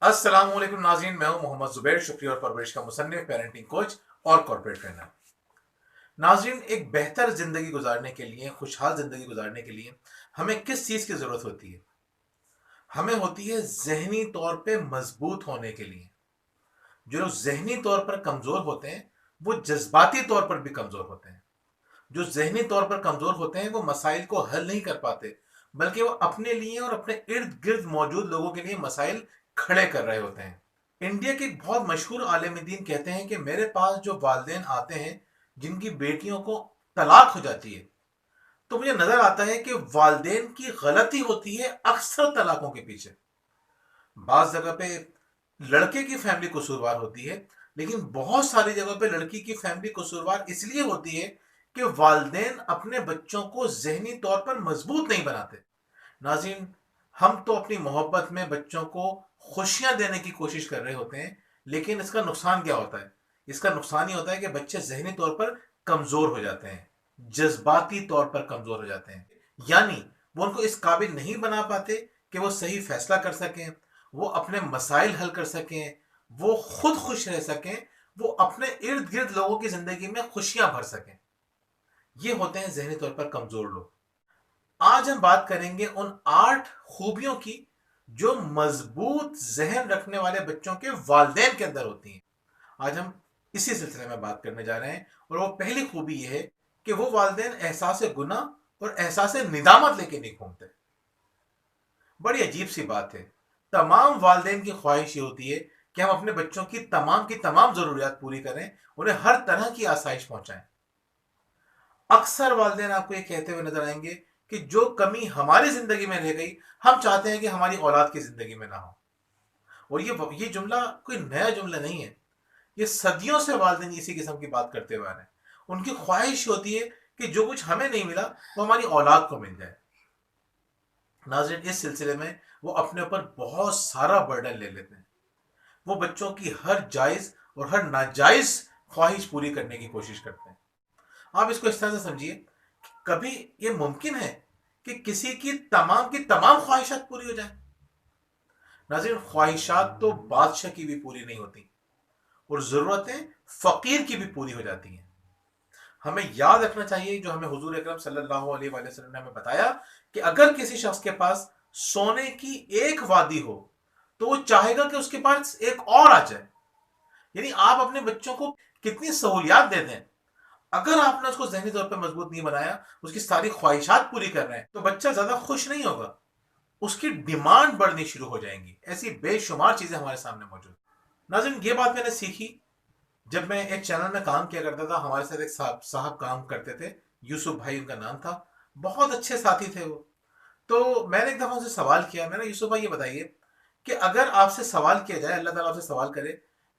अस्सलामुअलैकुम नाज़रीन, मैं हूं मोहम्मद जुबैर, शुक्रिया और परवरिश का मुसन्निफ, पेरेंटिंग कोच और कॉर्पोरेट ट्रेनर। नाज़रीन, एक बेहतर ज़िंदगी गुजारने के लिए, खुशहाल ज़िंदगी गुजारने के लिए हमें किस चीज़ की ज़रूरत होती है? हमें होती है ज़हनी तौर पे मजबूत होने के लिए। जो लोग ज़हनी तौर पर कमज़ोर होते हैं, वो जज्बाती तौर पर भी कमज़ोर होते हैं। जो ज़हनी तौर पर कमज़ोर होते हैं, वो मसाइल को हल नहीं कर पाते, बल्कि वो अपने लिए और अपने इर्द गिर्द मौजूद लोगों के लिए मसाइल खड़े कर रहे होते हैं। इंडिया के एक बहुत मशहूर आलिम दीन कहते हैं कि मेरे पास जो वालदेन आते हैं जिनकी बेटियों को तलाक हो जाती है, तो मुझे नजर आता है कि वालदेन की गलती होती है अक्सर तलाकों के पीछे। बाज जगह पे लड़के की फैमिली कसूरवार होती है, लेकिन बहुत सारी जगह पे लड़की की फैमिली कसूरवार इसलिए होती है कि वालदेन अपने बच्चों को जहनी तौर पर मजबूत नहीं बनाते। नाज़रीन, हम तो अपनी मोहब्बत में बच्चों को खुशियां देने की कोशिश कर रहे होते हैं, लेकिन इसका नुकसान क्या होता है? इसका नुकसान ये होता है कि बच्चे जहनी तौर पर कमज़ोर हो जाते हैं, जज्बाती तौर पर कमज़ोर हो जाते हैं। यानी वो उनको इस काबिल नहीं बना पाते कि वो सही फैसला कर सकें, वो अपने मसाइल हल कर सकें, वो खुद खुश रह सकें, वो अपने इर्द गिर्द लोगों की ज़िंदगी में खुशियां भर सकें। ये होते हैं जहनी तौर पर कमज़ोर लोग। आज हम बात करेंगे उन 8 खूबियों की जो मजबूत जहन रखने वाले बच्चों के वालदेन के अंदर होती हैं। आज हम इसी सिलसिले में बात करने जा रहे हैं, और वो पहली खूबी ये है कि वो वालदेन एहसास गुनाह और एहसास निदामत लेके नहीं घूमते। बड़ी अजीब सी बात है। तमाम वालदेन की ख्वाहिश ये होती है कि हम अपने बच्चों की तमाम ज़रूरियात पूरी करें, उन्हें हर तरह की आसाइश पहुंचाएं। अक्सर वालिदैन आपको ये कहते हुए नजर आएंगे कि जो कमी हमारी जिंदगी में रह गई, हम चाहते हैं कि हमारी औलाद की जिंदगी में ना हो। और ये जुमला कोई नया जुमला नहीं है। ये सदियों से वालिदैन इसी किस्म की बात करते हुए आ रहे हैं। उनकी ख्वाहिश होती है कि जो कुछ हमें नहीं मिला वो हमारी औलाद को मिल जाए। नाज़रीन, इस सिलसिले में वो अपने ऊपर बहुत सारा बर्डन ले लेते हैं। वो बच्चों की हर जायज और हर नाजायज ख्वाहिश पूरी करने की कोशिश करते हैं। आप इसको इस तरह से समझिए, कभी ये मुमकिन है कि किसी की तमाम ख्वाहिशात पूरी हो जाए? नाज़रीन, ख्वाहिशात तो बादशाह की भी पूरी नहीं होती, और ज़रूरतें फ़कीर की भी पूरी हो जाती हैं। हमें याद रखना चाहिए जो हमें हुजूर अकरम सल्लल्लाहु अलैहि वसल्लम ने हमें बताया कि अगर किसी शख्स के पास सोने की एक वादी हो, तो वो चाहेगा कि उसके पास एक और आ जाए। यानी आप अपने बच्चों को कितनी सहूलियात देते हैं, अगर आपने उसको ज़हनी तौर पर मजबूत नहीं बनाया, उसकी सारी ख्वाहिशात पूरी कर रहे हैं, तो बच्चा ज़्यादा खुश नहीं होगा। उसकी डिमांड बढ़नी शुरू हो जाएंगी। ऐसी बेशुमार चीज़ें हमारे सामने मौजूद। नाज़रीन, ये बात मैंने सीखी जब मैं एक चैनल में काम किया करता था। हमारे साथ एक साहब काम करते थे, यूसुफ भाई उनका नाम था। बहुत अच्छे साथी थे वो। तो मैंने एक दफ़ा उनसे सवाल किया, मैंने, यूसुफ भाई ये बताइए कि अगर आपसे सवाल किया जाए, अल्लाह ताला आपसे सवाल करे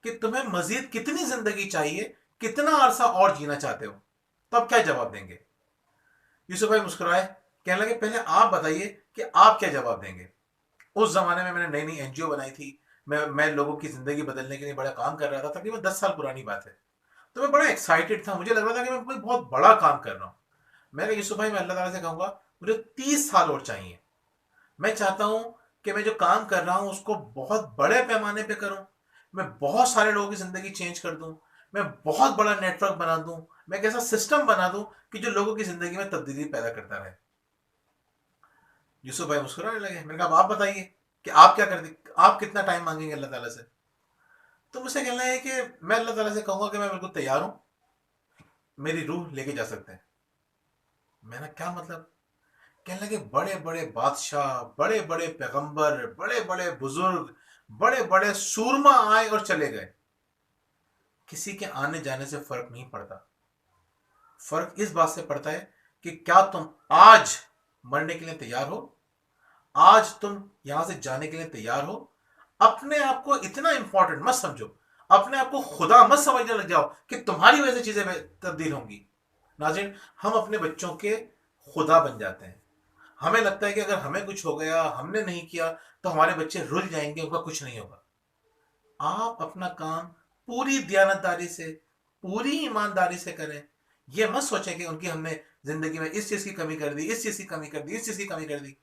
कि तुम्हें मजीद कितनी ज़िंदगी चाहिए, कितना अरसा और जीना चाहते हो, तो आप क्या जवाब देंगे? यूसुफ भाई मुस्कुराए, कहने लगे पहले आप बताइए कि आप क्या जवाब देंगे। उस जमाने में मैंने नई नई एनजीओ बनाई थी। मैं लोगों की जिंदगी बदलने के लिए बड़ा काम कर रहा था। तकरीबन 10 साल पुरानी बात है। तो मैं बड़ा एक्साइटेड था, मुझे लग रहा था कि मैं कोई बहुत बड़ा काम कर रहा हूँ। मैं कहा यूसुफ भाई, मैं अल्लाह ताला से कहूंगा मुझे 30 साल और चाहिए। मैं चाहता हूँ कि मैं जो काम कर रहा हूँ उसको बहुत बड़े पैमाने पे करूँ। मैं बहुत सारे लोगों की ज़िंदगी चेंज कर दूँ। मैं बहुत बड़ा नेटवर्क बना दूँ। मैं एक ऐसा सिस्टम बना दूँ कि जो लोगों की ज़िंदगी में तब्दीली पैदा करता रहे। यूसुफ भाई मुस्कुराने लगे। मैंने कहा आप बताइए कि आप क्या कर दे, आप कितना टाइम मांगेंगे अल्लाह ताला से? तो मुझसे कहना है कि मैं अल्लाह ताला से कहूँगा कि मैं बिल्कुल तैयार हूँ, मेरी रूह लेके जा सकते हैं। मैंने क्या मतलब? कहने लगे बड़े बड़े बादशाह, बड़े बड़े पैगंबर, बड़े बड़े बुजुर्ग, बड़े बड़े सूरमा आए और चले गए। किसी के आने जाने से फर्क नहीं पड़ता। फर्क इस बात से पड़ता है कि क्या तुम आज मरने के लिए तैयार हो, आज तुम यहां से जाने के लिए तैयार हो। अपने आप को इतना इंपॉर्टेंट मत समझो, अपने आप को खुदा मत समझने लग जाओ कि तुम्हारी वजह से चीजें तब्दील होंगी। नाज़रीन, हम अपने बच्चों के खुदा बन जाते हैं। हमें लगता है कि अगर हमें कुछ हो गया, हमने नहीं किया, तो हमारे बच्चे रुल जाएंगे, उनका कुछ नहीं होगा। आप अपना काम पूरी दयानतदारी से, पूरी ईमानदारी से करें। यह मत सोचें कि उनकी हमने जिंदगी में इस चीज की कमी कर दी, इस चीज की कमी कर दी, इस चीज की कमी कर दी।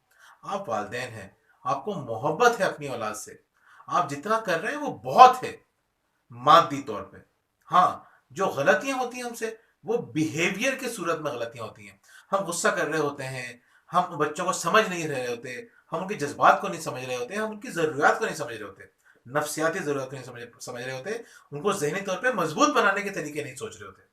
आप वालिदैन हैं, आपको मोहब्बत है अपनी औलाद से। आप जितना कर रहे हैं वो बहुत है मादी तौर पे। हाँ, जो गलतियां होती हैं हमसे, वो बिहेवियर के सूरत में गलतियां होती हैं। हम गुस्सा कर रहे होते हैं, हम बच्चों को समझ नहीं रहे होते, हम उनके जज्बात को नहीं समझ रहे होते, हम उनकी ज़रूरियात को नहीं समझ रहे होते, नफ्सियाती ज़रूरत को नहीं समझ रहे होते, उनको जहनी तौर पे मजबूत बनाने के तरीके नहीं सोच रहे होते।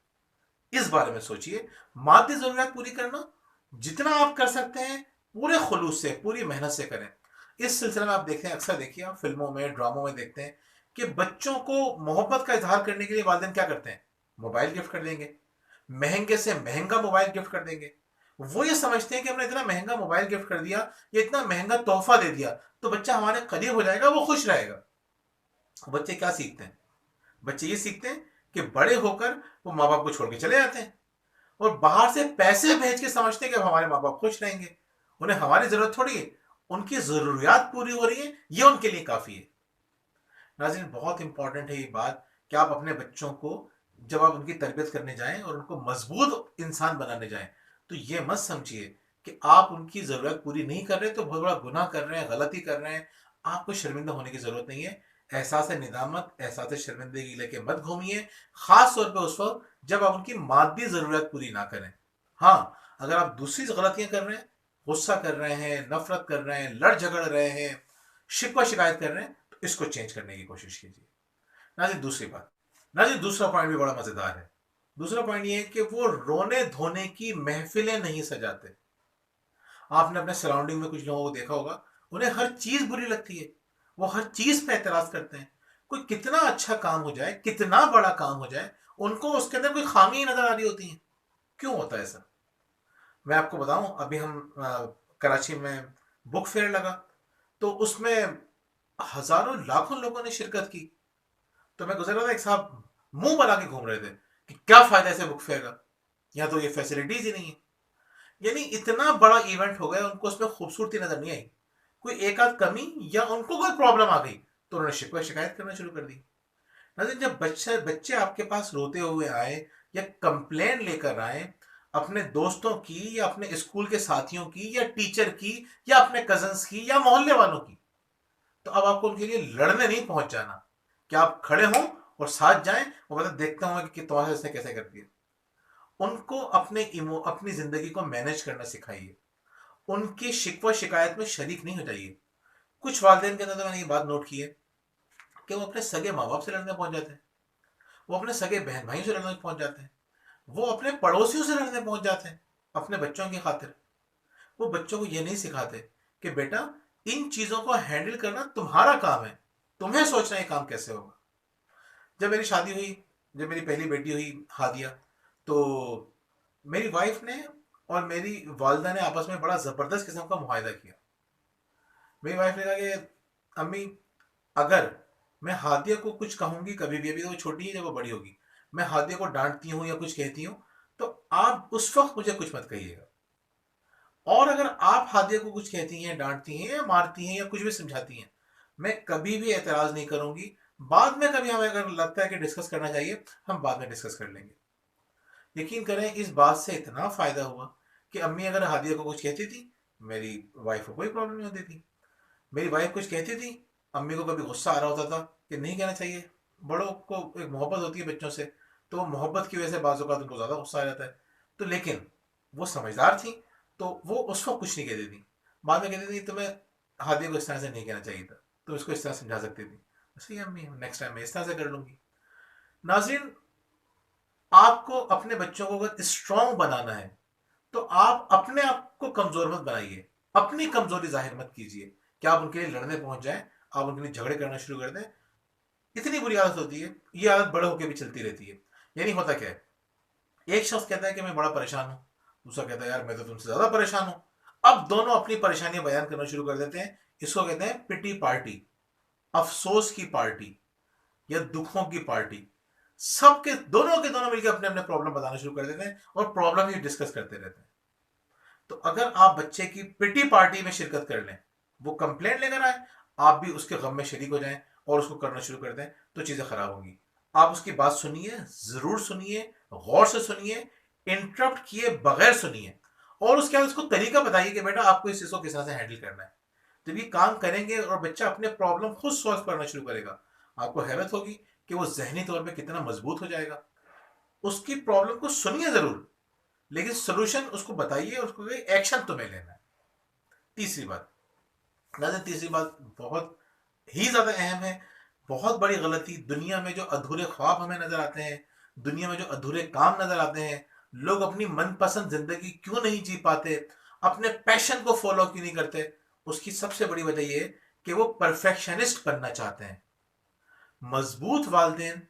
इस बारे में सोचिए। मादी ज़रूरियात पूरी करना जितना आप कर सकते हैं पूरे खुलूस से, पूरी मेहनत से करें। इस सिलसिले में आप देखते हैं, अक्सर देखिए आप फिल्मों में, ड्रामों में देखते हैं कि बच्चों को मोहब्बत का इजहार करने के लिए वालिदैन क्या करते हैं? मोबाइल गिफ्ट कर देंगे, महंगे से महंगा मोबाइल गिफ्ट कर देंगे। वो ये समझते हैं कि हमने इतना महंगा मोबाइल गिफ्ट कर दिया, ये इतना महंगा तोहफा दे दिया, तो बच्चा हमारे करीब हो जाएगा, वो खुश रहेगा। बच्चे क्या सीखते हैं? बच्चे ये सीखते हैं कि बड़े होकर वो माँ बाप को छोड़ के चले जाते हैं और बाहर से पैसे भेज के समझते हैं कि अब हमारे माँ बाप खुश रहेंगे, उन्हें हमारी जरूरत थोड़ी है, उनकी जरूरियात पूरी हो रही है, ये उनके लिए काफी है। नाज़रीन, बहुत इंपॉर्टेंट है ये बात कि आप अपने बच्चों को जब आप उनकी तरबियत करने जाएं और उनको मजबूत इंसान बनाने जाएं, तो ये मत समझिए कि आप उनकी ज़रूरत पूरी नहीं कर रहे तो बहुत बड़ा गुनाह कर रहे हैं, गलती कर रहे हैं। आपको शर्मिंदा होने की ज़रूरत नहीं है। एहसास निदामत, एहसास शर्मिंदगी लेके मत घूमिए, ख़ास तौर पे उस वक्त जब आप उनकी मादी ज़रूरत पूरी ना करें। हाँ, अगर आप दूसरी गलतियां कर रहे हैं, गुस्सा कर रहे हैं, नफरत कर रहे हैं, लड़ झगड़ रहे हैं, शिकवा शिकायत कर रहे हैं, तो इसको चेंज करने की कोशिश कीजिए। नाज़रीन, दूसरी बात, नाज़रीन, दूसरा पॉइंट भी बड़ा मजेदार है। दूसरा पॉइंट ये है कि वो रोने धोने की महफिलें नहीं सजाते। आपने अपने सराउंडिंग में कुछ लोगों को देखा होगा, उन्हें हर चीज बुरी लगती है, वो हर चीज पे एतराज करते हैं। कोई कितना अच्छा काम हो जाए, कितना बड़ा काम हो जाए, उनको उसके अंदर कोई खामी ही नजर आ रही होती है। क्यों होता है ऐसा? मैं आपको बताऊं, अभी हम कराची में बुक फेयर लगा, तो उसमें हजारों लाखों लोगों ने शिरकत की। तो मैं गुजर रहा था, एक साहब मुंह बना के घूम रहे थे कि क्या फायदा ऐसे बुक फेयर का, यहाँ तो ये फैसिलिटीज ही नहीं है। यानी इतना बड़ा इवेंट हो गया, उनको उसमें खूबसूरती नजर नहीं आई। कोई एक आध कमी या उनको कोई प्रॉब्लम आ गई तो उन्होंने शिकवा शिकायत करना शुरू कर दी। नाज़रीन, जब बच्चे बच्चे आपके पास रोते हुए आए या कंप्लेन लेकर आए अपने दोस्तों की या अपने स्कूल के साथियों की या टीचर की या अपने कजन्स की या मोहल्ले वालों की, तो अब आपको उनके लिए लड़ने नहीं पहुंच जाना। कि आप खड़े हों और साथ जाएं और मतलब देखते होंगे कि तुम्हारे इसने कैसे कर दिया। उनको अपनी जिंदगी को मैनेज करना सिखाइए, उनकी शिकवा शिकायत में शरीक नहीं हो जाइए। कुछ वालिदैन के अंदर तो मैंने ये बात नोट की है कि वो अपने सगे माँ बाप से लड़ने पहुंच जाते हैं, वो अपने सगे बहन भाइयों से लड़ने पहुंच जाते हैं, वो अपने पड़ोसियों से लड़ने पहुंच जाते हैं अपने बच्चों की खातिर। वो बच्चों को ये नहीं सिखाते कि बेटा, इन चीजों को हैंडल करना तुम्हारा काम है, तुम्हें सोचना ये काम कैसे होगा। जब मेरी शादी हुई, जब मेरी पहली बेटी हुई हादिया, तो मेरी वाइफ ने और मेरी वालदा ने आपस में बड़ा जबरदस्त किस्म का मुआहदा किया। मेरी वाइफ ने कहा कि अम्मी, अगर मैं हादिया को कुछ कहूंगी कभी भी, अभी तो वो छोटी है, जब वो बड़ी होगी, मैं हादिया को डांटती हूँ या कुछ कहती हूँ, तो आप उस वक्त मुझे कुछ मत कहिएगा। और अगर आप हादिया को कुछ कहती हैं, डांटती हैं या मारती हैं या कुछ भी समझाती हैं, मैं कभी भी एतराज नहीं करूंगी। बाद में कभी हमें अगर लगता है कि डिस्कस करना चाहिए, हम बाद में डिस्कस कर लेंगे। यकीन करें, इस बात से इतना फायदा हुआ कि अम्मी अगर हादिया को कुछ कहती थी, मेरी वाइफ को कोई प्रॉब्लम नहीं होती थी। मेरी वाइफ कुछ कहती थी, अम्मी को कभी गुस्सा आ रहा होता था कि नहीं कहना चाहिए, बड़ों को एक मोहब्बत होती है बच्चों से, तो वो मोहब्बत की वजह से बाज़ औक़ात उनको ज़्यादा गुस्सा आ जाता है। तो लेकिन वो समझदार थी, तो वो उस वक्त कुछ नहीं कहती थी। बाद में कहती थी तुम्हें हादिया को इस तरह से नहीं कहना चाहिए था, तो इसको इस तरह समझा सकती थी। सही अम्मी, नेक्स्ट टाइम मैं इस तरह से कर लूंगी। नाज़रीन, आपको अपने बच्चों को अगर स्ट्रांग बनाना है, तो आप अपने आप को कमजोर मत बनाइए, अपनी कमजोरी जाहिर मत कीजिए कि आप उनके लिए लड़ने पहुंच जाएं, आप उनके लिए झगड़े करना शुरू कर दें। इतनी बुरी आदत होती है, ये आदत बड़े होकर भी चलती रहती है। यानी होता क्या है, एक शख्स कहता है कि मैं बड़ा परेशान हूं, दूसरा कहता है यार मैं तो तुमसे ज्यादा परेशान हूं। अब दोनों अपनी परेशानियां बयान करना शुरू कर देते हैं। इसको कहते हैं पिटी पार्टी, अफसोस की पार्टी या दुखों की पार्टी। सबके दोनों के दोनों मिलकर अपने अपने प्रॉब्लम बताना शुरू कर देते हैं और प्रॉब्लम ही डिस्कस करते रहते हैं। तो अगर आप बच्चे की पिटी पार्टी में शिरकत कर लें, वो कंप्लेंट लेकर आए, आप भी उसके गम में शरीक हो जाएं और उसको करना शुरू कर दें, तो चीजें खराब होंगी। आप उसकी बात सुनिए, जरूर सुनिए, गौर से सुनिए, इंटरप्ट किए बगैर सुनिए और उसके बाद उसको तरीका बताइए कि बेटा आपको इस चीज को किस तरह से हैंडल करना है। जब ये काम करेंगे और बच्चा अपने प्रॉब्लम खुद सॉल्व करना शुरू करेगा, आपको हैरत होगी कि वो जहनी तौर पे कितना मजबूत हो जाएगा। उसकी प्रॉब्लम को सुनिए जरूर, लेकिन सोल्यूशन उसको बताइए, उसको एक्शन तुम्हें लेना है। तीसरी बात, नाज़रीन तीसरी बात बहुत ही ज्यादा अहम है। बहुत बड़ी गलती, दुनिया में जो अधूरे ख्वाब हमें नजर आते हैं, दुनिया में जो अधूरे काम नजर आते हैं, लोग अपनी मनपसंद जिंदगी क्यों नहीं जी पाते, अपने पैशन को फॉलो क्यों नहीं करते, उसकी सबसे बड़ी वजह यह कि वो परफेक्शनिस्ट बनना चाहते हैं। मजबूत वालिदैन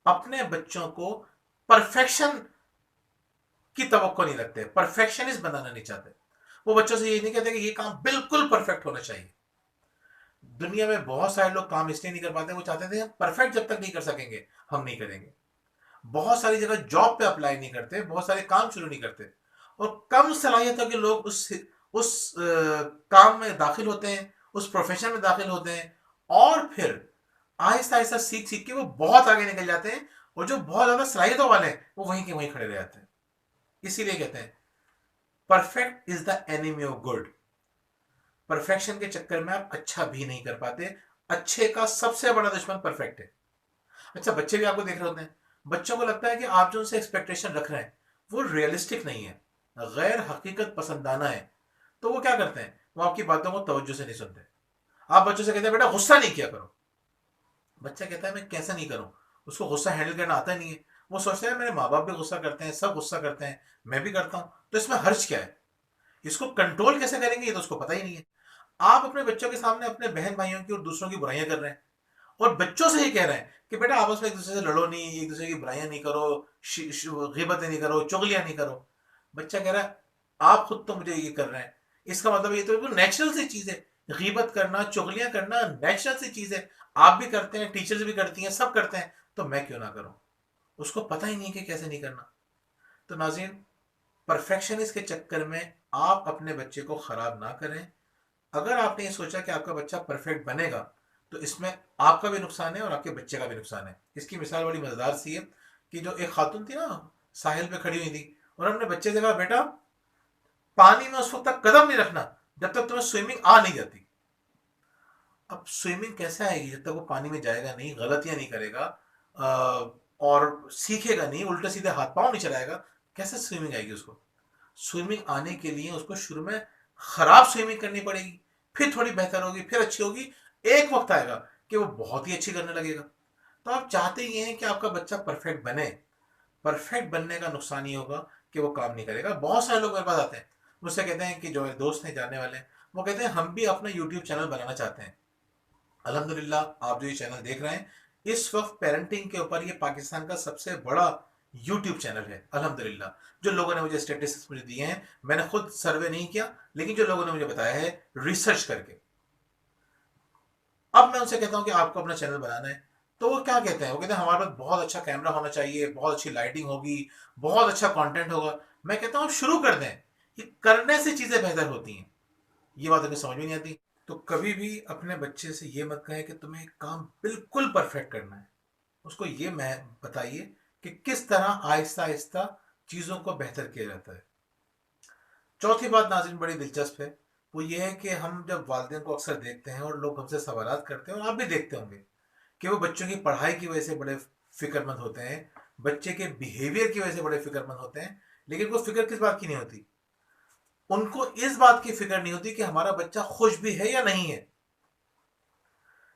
अपने बच्चों को परफेक्शन की तवक्को नहीं रखते, परफेक्शनिस्ट बनाना नहीं चाहते। वो बच्चों से ये नहीं कहते कि ये काम बिल्कुल परफेक्ट होना चाहिए। दुनिया में बहुत सारे लोग काम इसलिए नहीं कर पाते, वो चाहते थे हम परफेक्ट जब तक नहीं कर सकेंगे हम नहीं करेंगे। बहुत सारी जगह जॉब पे अप्लाई नहीं करते, बहुत सारे काम शुरू नहीं करते, और कम सलाहियतों के लोग उस काम में दाखिल होते हैं, उस प्रोफेशन में दाखिल होते हैं, और फिर आहिस्ता आहिस्ता सीख सीख के वो बहुत आगे निकल जाते हैं, और जो बहुत ज्यादा सलाहियतों वाले हैं वो वहीं के वहीं खड़े रह जाते हैं। इसीलिए कहते हैं perfect is the enemy of good. Perfection के चक्कर में आप अच्छा भी नहीं कर पाते। अच्छे का सबसे बड़ा दुश्मन परफेक्ट है। अच्छा, बच्चे भी आपको देख रहे होते हैं, बच्चों को लगता है कि आप जो उनसे एक्सपेक्टेशन रख रहे हैं वो रियलिस्टिक नहीं है, गैर हकीकत पसंदाना है, तो वो क्या करते हैं, वो आपकी बातों को तवज्जो से नहीं सुनते। आप बच्चों से कहते हैं बेटा गुस्सा नहीं किया करो, बच्चा कहता है मैं कैसे नहीं करूं, उसको गुस्सा हैंडल करना आता नहीं है। वो सोचता है मेरे माँ बाप भी गुस्सा करते हैं, सब गुस्सा करते हैं, मैं भी करता हूं, तो इसमें हर्ज क्या है, इसको कंट्रोल कैसे करेंगे ये तो उसको पता ही नहीं है। आप अपने बच्चों के सामने अपने बहन भाइयों की और दूसरों की बुराइयां कर रहे हैं, और बच्चों से ही कह रहे हैं कि बेटा आपस में एक दूसरे से लड़ो नहीं, एक दूसरे की बुराइयां नहीं करो, गीबतें नहीं करो, चुगलियां नहीं करो। बच्चा कह रहा है आप खुद तो मुझे ये कर रहे हैं, इसका मतलब ये तो बिल्कुल नेचुरल सी चीज है, गीबत करना, चुगलियां करना नेचुरल सी चीज है, आप भी करते हैं, टीचर्स भी करती हैं, सब करते हैं, तो मैं क्यों ना करूं। उसको पता ही नहीं कि कैसे नहीं करना। तो नाज़रीन, परफेक्शनिस्ट के चक्कर में आप अपने बच्चे को खराब ना करें। अगर आपने ये सोचा कि आपका बच्चा परफेक्ट बनेगा, तो इसमें आपका भी नुकसान है और आपके बच्चे का भी नुकसान है। इसकी मिसाल बड़ी मजेदार सी है कि जो एक खातून थी ना, साहिल पे खड़ी हुई थी, और अपने बच्चे से कहा बेटा पानी में उस वक्त तक कदम नहीं रखना जब तक तुम्हें स्विमिंग आ नहीं जाती। अब स्विमिंग कैसे आएगी जब तक वो पानी में जाएगा नहीं, गलतियां नहीं करेगा, और सीखेगा नहीं, उल्टे सीधे हाथ पांव नहीं चलाएगा, कैसे स्विमिंग आएगी उसको। स्विमिंग आने के लिए उसको शुरू में खराब स्विमिंग करनी पड़ेगी, फिर थोड़ी बेहतर होगी, फिर अच्छी होगी, एक वक्त आएगा कि वो बहुत ही अच्छी करने लगेगा। तो आप चाहते ये हैं कि आपका बच्चा परफेक्ट बने। परफेक्ट बनने का नुकसान ये होगा कि वो काम नहीं करेगा। बहुत सारे लोग मेरे पास आते हैं, मुझसे कहते हैं कि जो मेरे दोस्त हैं, जानने वाले हैं, वो कहते हैं हम भी अपना यूट्यूब चैनल बनाना चाहते हैं। अल्हम्दुलिल्लाह आप जो ये चैनल देख रहे हैं, इस वक्त पेरेंटिंग के ऊपर ये पाकिस्तान का सबसे बड़ा यूट्यूब चैनल है अल्हम्दुलिल्लाह। जो लोगों ने मुझे स्टेटिस्टिक्स मुझे दिए हैं, मैंने खुद सर्वे नहीं किया, लेकिन जो लोगों ने मुझे बताया है रिसर्च करके। अब मैं उनसे कहता हूं कि आपको अपना चैनल बनाना है, तो वो क्या कहते हैं, वो कहते हैं हमारे पास बहुत अच्छा कैमरा होना चाहिए, बहुत अच्छी लाइटिंग होगी, बहुत अच्छा कंटेंट होगा। मैं कहता हूं शुरू कर दें, ये करने से चीजें बेहतर होती हैं। ये बात हमें समझ में नहीं आती। तो कभी भी अपने बच्चे से ये मत कहें कि तुम्हें एक काम बिल्कुल परफेक्ट करना है। उसको ये मैं बताइए कि किस तरह आहिस्ता आहिस्ता चीज़ों को बेहतर किया जाता है। चौथी बात नाज़रीन बड़ी दिलचस्प है, वो ये है कि हम जब वालिदैन को अक्सर देखते हैं और लोग हमसे सवालात करते हैं, और आप भी देखते होंगे कि वो बच्चों की पढ़ाई की वजह से बड़े फिक्रमंद होते हैं, बच्चे के बिहेवियर की वजह से बड़े फिक्रमंद होते हैं, लेकिन वो फिक्र किस बात की नहीं होती, उनको इस बात की फिक्र नहीं होती कि हमारा बच्चा खुश भी है या नहीं है।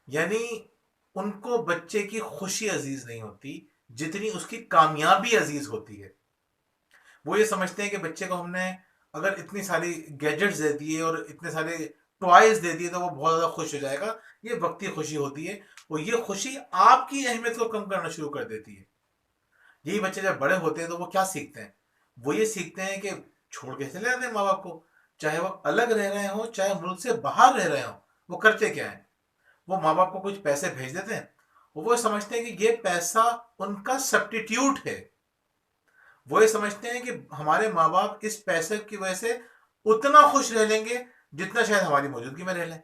यानी उनको बच्चे की खुशी अजीज नहीं होती जितनी उसकी कामयाबी अजीज होती है। वो ये समझते हैं कि बच्चे को हमने अगर इतनी सारी गैजेट्स दे दिए और इतने सारे टॉयज दे दिए तो वो बहुत ज़्यादा खुश हो जाएगा। ये वक्ती खुशी होती है, और ये खुशी आपकी अहमियत को कम करना शुरू कर देती है। यही बच्चे जब बड़े होते हैं तो वो क्या सीखते हैं, वो ये सीखते हैं कि छोड़ के चले जाते हैं माँ बाप को, चाहे वो अलग रह रहे हो चाहे मुल्क से बाहर रह रहे हो। वो करते क्या है, वो माँ बाप को कुछ पैसे भेज देते हैं, वो समझते हैं कि ये पैसा उनका सब्स्टिट्यूट है। वो ये समझते हैं कि हमारे माँ बाप इस पैसे की वजह से उतना खुश रह लेंगे जितना शायद हमारी मौजूदगी में रह लें।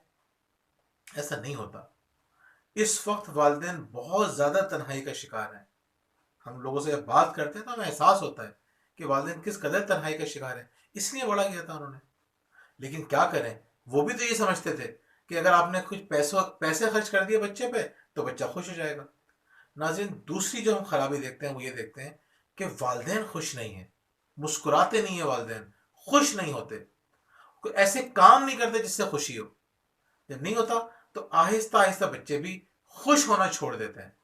ऐसा नहीं होता। इस वक्त वालिदैन बहुत ज्यादा तन्हाई का शिकार हैं। हम लोगों से जब बात करते हैं तो हमें एहसास होता है कि वालिदैन किस कदर तन्हाई का शिकार है, इसलिए बड़ा किया था उन्होंने। लेकिन क्या करें, वो भी तो ये समझते थे कि अगर आपने कुछ पैसे खर्च कर दिए बच्चे पे तो बच्चा खुश हो जाएगा। नाज़रीन, दूसरी जो हम खराबी देखते हैं वो ये देखते हैं कि वालिदैन खुश नहीं है, मुस्कुराते नहीं है, वालिदैन खुश नहीं होते, कोई ऐसे काम नहीं करते जिससे खुशी हो। जब नहीं होता तो आहिस्ता आहिस्ता बच्चे भी खुश होना छोड़ देते हैं।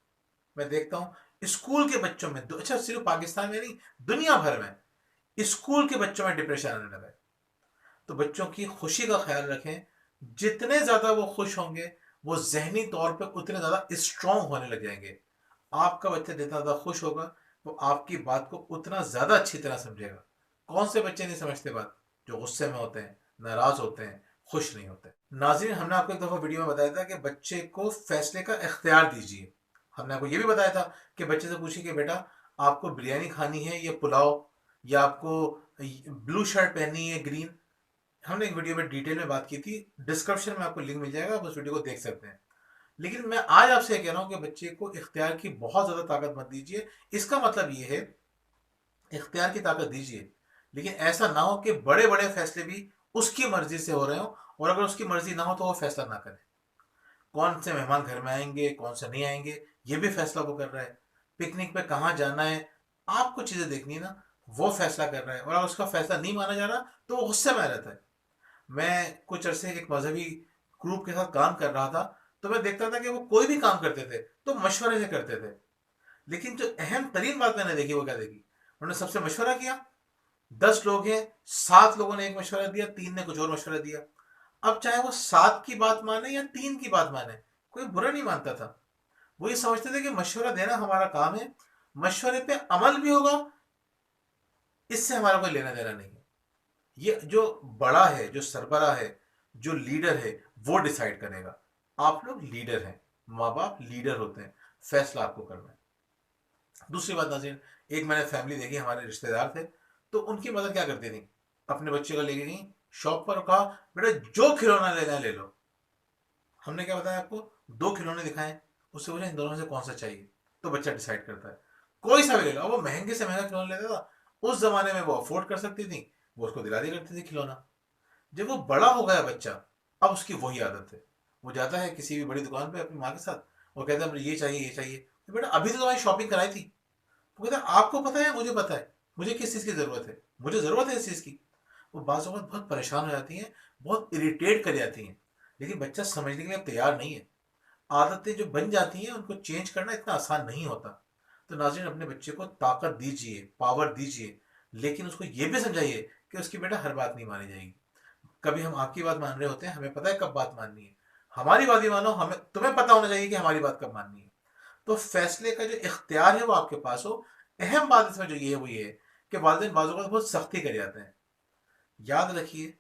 मैं देखता हूं स्कूल के बच्चों में, अच्छा सिर्फ पाकिस्तान में नहीं, दुनिया भर में स्कूल के बच्चों में डिप्रेशन आने लगा है। तो बच्चों की खुशी का ख्याल रखें। जितने ज्यादा वो खुश होंगे वो जहनी तौर पे उतने ज्यादा स्ट्रांग होने लग जाएंगे। आपका बच्चा जितना ज्यादा खुश होगा वो आपकी बात को उतना ज्यादा अच्छी तरह समझेगा। कौन से बच्चे नहीं समझते बात? जो गुस्से में होते हैं, नाराज होते हैं, खुश नहीं होते। नाज़रीन, हमने आपको एक दफा वीडियो में बताया था कि बच्चे को फैसले का इख्तियार दीजिए। हमने आपको ये भी बताया था कि बच्चे से पूछिए कि बेटा आपको बिरयानी खानी है या पुलाव, या आपको ब्लू शर्ट पहननी है ग्रीन। हमने एक वीडियो में डिटेल में बात की थी, डिस्क्रिप्शन में आपको लिंक मिल जाएगा, आप उस वीडियो को देख सकते हैं। लेकिन मैं आज आपसे कह रहा हूं कि बच्चे को इख्तियार की बहुत ज्यादा ताकत मत दीजिए। इसका मतलब ये है इख्तियार की ताकत दीजिए, लेकिन ऐसा ना हो कि बड़े बड़े फैसले भी उसकी मर्जी से हो रहे हो, और अगर उसकी मर्जी ना हो तो वो फैसला ना करे। कौन से मेहमान घर में आएंगे, कौन से नहीं आएंगे, ये भी फैसला वो कर रहा है। पिकनिक पे कहाँ जाना है, आपको चीजें देखनी है ना, वो फैसला कर रहा है। और अगर उसका फैसला नहीं माना जा रहा तो वो गुस्से में रहता है। मैं कुछ अरसे एक मजहबी ग्रुप के साथ काम कर रहा था, तो मैं देखता था कि वो कोई भी काम करते थे तो मशवरे से करते थे। लेकिन जो अहम तरीन बात मैंने देखी वो क्या देखी, उन्होंने सबसे मशवरा किया। 10 लोग हैं, 7 लोगों ने एक मशवरा दिया, 3 ने कुछ और मशवरा दिया। अब चाहे वो 7 की बात माने या 3 की बात माने, कोई बुरा नहीं मानता था। वो ये समझते थे कि मशवरा देना हमारा काम है, मशवरे पे अमल भी होगा, इससे हमारा कोई लेना देना नहीं है। ये जो बड़ा है, जो सरबरा है, जो लीडर है, वो डिसाइड करेगा। आप लोग लीडर हैं, माँ बाप लीडर होते हैं, फैसला आपको करना है। दूसरी बात नाज़रीन, एक मैंने फैमिली देखी, हमारे रिश्तेदार थे, तो उनकी मदर क्या करती थी, अपने बच्चे को लेके गई शॉप पर और कहा बेटा जो खिलौना लेना है ले लो। हमने क्या बताया आपको, 2 खिलौने दिखाए, उससे बोले इन दोनों में से कौन सा चाहिए, तो बच्चा डिसाइड करता है, कोई सा भी ले लो। अब वो महंगे से महंगा खिलौना लेता था, उस जमाने में वो अफोर्ड कर सकती थी, वो उसको दिला दी करती थी खिलौना। जब वो बड़ा हो गया बच्चा, अब उसकी वही आदत है, वो जाता है किसी भी बड़ी दुकान पे अपनी माँ के साथ और कहता है मुझे ये चाहिए ये चाहिए। तो बेटा अभी तो तुम्हारी शॉपिंग कराई थी। वो कहता है आपको पता है, मुझे पता है, मुझे किस चीज़ की ज़रूरत है, मुझे ज़रूरत है इस चीज़ की। वो बाज़ औक़ात बहुत परेशान हो जाती हैं, बहुत इरिटेट कर जाती हैं, लेकिन बच्चा समझने के लिए अब तैयार नहीं है। आदतें जो बन जाती हैं उनको चेंज करना इतना आसान नहीं होता। तो नाज़रीन, अपने बच्चे को ताकत दीजिए, पावर दीजिए, लेकिन उसको ये भी समझाइए कि उसकी बेटा हर बात नहीं मानी जाएगी। कभी हम आपकी बात मान रहे होते हैं, हमें पता है कब बात माननी है, हमारी बात भी मानो, हमें तुम्हें पता होना चाहिए कि हमारी बात कब माननी है। तो फैसले का जो इख्तियार है वो आपके पास हो। अहम बात इसमें जो ये है वो ये है कि वालिदैन बाज़ औक़ात बहुत सख्ती कर जाते हैं। याद रखिए,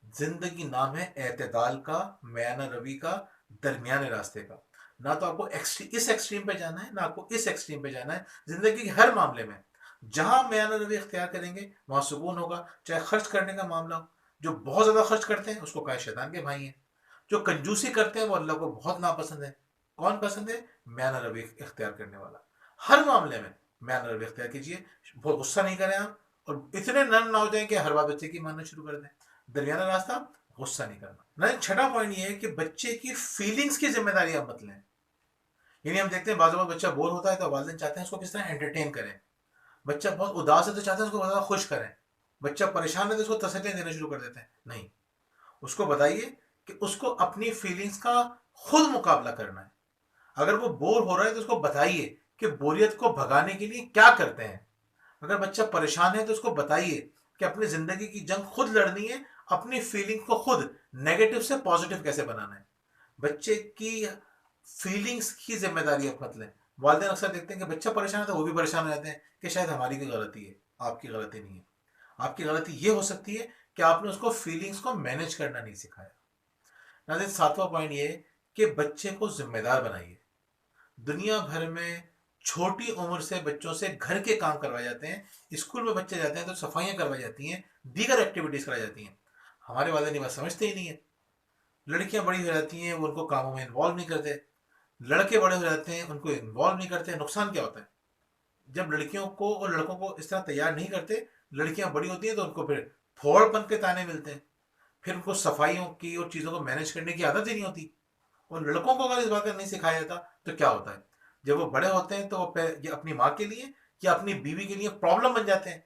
जिंदगी नाम है एतदाल का, मैना रवि का, दरमियाने रास्ते का। ना तो आपको इस एक्सट्रीम पे जाना है, ना आपको इस एक्सट्रीम पे जाना है। जिंदगी के हर मामले में जहां मैना रवि इख्तियार करेंगे वहां सुकून होगा। चाहे खर्च करने का मामला हो, जो बहुत ज्यादा खर्च करते हैं उसको कहा शैतान के भाई हैं, जो कंजूसी करते हैं वो अल्लाह को बहुत नापसंद है। कौन पसंद है? मैना रवि इख्तियार करने वाला। हर मामले में मैना रवि इख्तियार कीजिए, बहुत गुस्सा नहीं करें आप, और इतने नर्म ना हो जाए कि हर बात बच्चे की मानना शुरू कर दें। दरमियाना रास्ता, गुस्सा नहीं करना। नहीं, छठा पॉइंट ये है कि बच्चे की फीलिंग्स की जिम्मेदारी आप मत लें। यानी हम देखते हैं बाज़ औक़ात बच्चा बोर होता है तो वालिदैन चाहते हैं उसको किस तरह एंटरटेन करें। बच्चा बहुत उदास है तो चाहते हैं उसको ज़्यादा खुश करें। बच्चा परेशान है तो उसको तसल्लियाँ देना शुरू कर देते हैं। नहीं, उसको बताइए कि उसको अपनी फीलिंग्स का खुद मुकाबला करना है। अगर वो बोर हो रहा है तो उसको बताइए कि बोरियत को भगाने के लिए क्या करते हैं। अगर बच्चा परेशान है तो उसको बताइए कि अपनी जिंदगी की जंग खुद लड़नी है, अपनी फीलिंग को खुद नेगेटिव से पॉजिटिव कैसे बनाना है। बच्चे की फीलिंग्स की जिम्मेदारी आप मत लें। वालिदैन अक्सर देखते हैं कि बच्चा परेशान है तो वो भी परेशान हो जाते हैं कि शायद हमारी कोई गलती है। आपकी गलती नहीं है। आपकी गलती ये हो सकती है कि आपने उसको फीलिंग्स को मैनेज करना नहीं सिखाया। नाज़रीन, सातवां पॉइंट ये है कि बच्चे को जिम्मेदार बनाइए। दुनिया भर में छोटी उम्र से बच्चों से घर के काम करवाए जाते हैं। स्कूल में बच्चे जाते हैं तो सफाइयाँ करवाई जाती हैं, दीगर एक्टिविटीज़ कराई जाती हैं। हमारे वालिदैन ये बात समझते ही नहीं है। लड़कियां बड़ी हो जाती हैं, वो उनको कामों में इन्वॉल्व नहीं करते। लड़के बड़े हो जाते हैं, उनको इन्वॉल्व नहीं करते। नुकसान क्या होता है? जब लड़कियों को और लड़कों को इस तरह तैयार नहीं करते, लड़कियां बड़ी होती हैं तो उनको फिर फोड़पन के ताने मिलते हैं। फिर उनको सफाइयों की और चीज़ों को मैनेज करने की आदत ही नहीं होती। और लड़कों को अगर इस बात का नहीं सिखाया जाता तो क्या होता है, जब वो बड़े होते हैं तो वो ये अपनी माँ के लिए या अपनी बीवी के लिए प्रॉब्लम बन जाते हैं।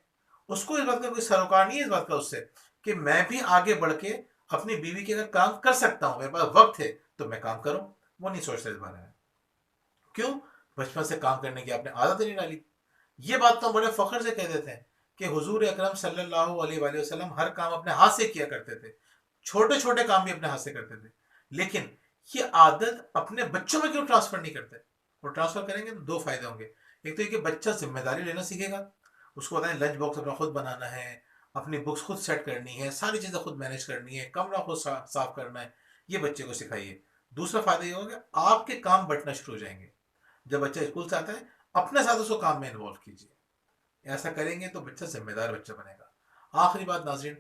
उसको इस बात का कोई सरोकार नहीं है इस बात का उससे कि मैं भी आगे बढ़ के अपनी बीवी के अगर काम कर सकता हूँ, मेरे पास वक्त है तो मैं काम करूँ। वो नहीं सोचता इस बारे में। क्यों? बचपन से काम करने की आपने आदत ही नहीं डाली। ये बात तो हम बड़े फख्र से कह देते हैं कि हुजूर अकरम सल्लल्लाहु अलैहि वसल्लम हर काम अपने हाथ से किया करते थे, छोटे छोटे काम भी अपने हाथ से करते थे। लेकिन ये आदत अपने बच्चों में क्यों ट्रांसफर नहीं करते? वो ट्रांसफर करेंगे तो दो फायदे होंगे। एक तो ये कि बच्चा जिम्मेदारी लेना सीखेगा, उसको बताएं लंच बॉक्स अपना खुद बनाना है, अपनी बुक्स खुद सेट करनी है, सारी चीज़ें खुद मैनेज करनी है, कमरा खुद साफ करना है। ये बच्चे को सिखाइए। दूसरा फायदा ये होगा कि आपके काम बंटना शुरू हो जाएंगे। जब बच्चा स्कूल से आता है अपने साथ उसको काम में इन्वॉल्व कीजिए। ऐसा करेंगे तो बच्चा जिम्मेदार बच्चा बनेगा। आखिरी बात नाजरीन,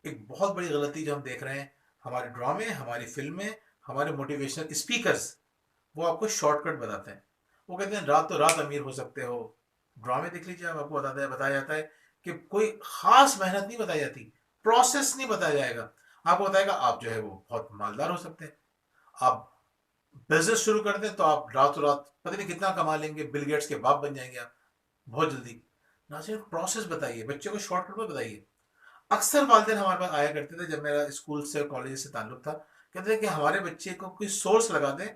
एक बहुत बड़ी गलती जो हम देख रहे हैं, हमारे ड्रामे, हमारी फिल्में, हमारे मोटिवेशनल स्पीकर्स, वो आपको शॉर्टकट बताते हैं। वो कहते हैं रात तो रात अमीर हो सकते हो। ड्रामे देख लीजिए आप, आपको बताया जाता है कि कोई खास मेहनत नहीं बताई जाती, प्रोसेस नहीं बताया जाएगा। आपको बताएगा आप जो है वो बहुत मालदार हो सकते हैं। आप बिजनेस शुरू कर दें तो आप रातों रात पता नहीं कितना कमा लेंगे, बिल गेट्स के बाप बन जाएंगे आप बहुत जल्दी। ना सिर्फ प्रोसेस बताइए, बच्चे को शॉर्टकट में बताइए। अक्सर वालिदैन हमारे पास आया करते थे जब मेरा स्कूल से कॉलेज से ताल्लुक था, कहते थे कि हमारे बच्चे को कोई सोर्स लगा दें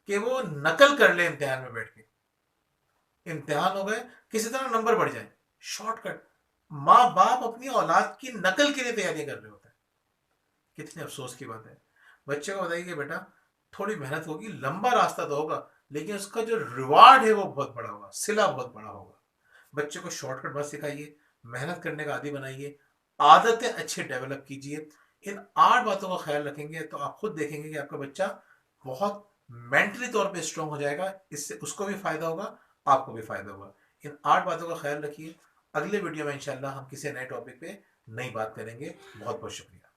कि वो नकल कर ले इम्तिहान में बैठ के। इम्तिहान हो गए, किसी तरह नंबर बढ़ जाए, शॉर्टकट। माँ बाप अपनी औलाद की नकल के लिए तैयारी कर रहे होते हैं। कितने अफसोस की बात है। बच्चे को बताइए कि बेटा थोड़ी मेहनत होगी, लंबा रास्ता तो होगा, लेकिन उसका जो रिवार्ड है वो बहुत बड़ा होगा, सिला बहुत बड़ा होगा। बच्चे को शॉर्टकट मत सिखाइए, मेहनत करने का आदी बनाइए, आदतें अच्छे डेवलप कीजिए। इन 8 बातों का ख्याल रखेंगे तो आप खुद देखेंगे कि आपका बच्चा बहुत मेंटली तौर पे स्ट्रांग हो जाएगा। इससे उसको भी फायदा होगा, आपको भी फायदा होगा। इन 8 बातों का ख्याल रखिए। अगले वीडियो में इंशाल्लाह हम किसी नए टॉपिक पे नई बात करेंगे। बहुत बहुत शुक्रिया।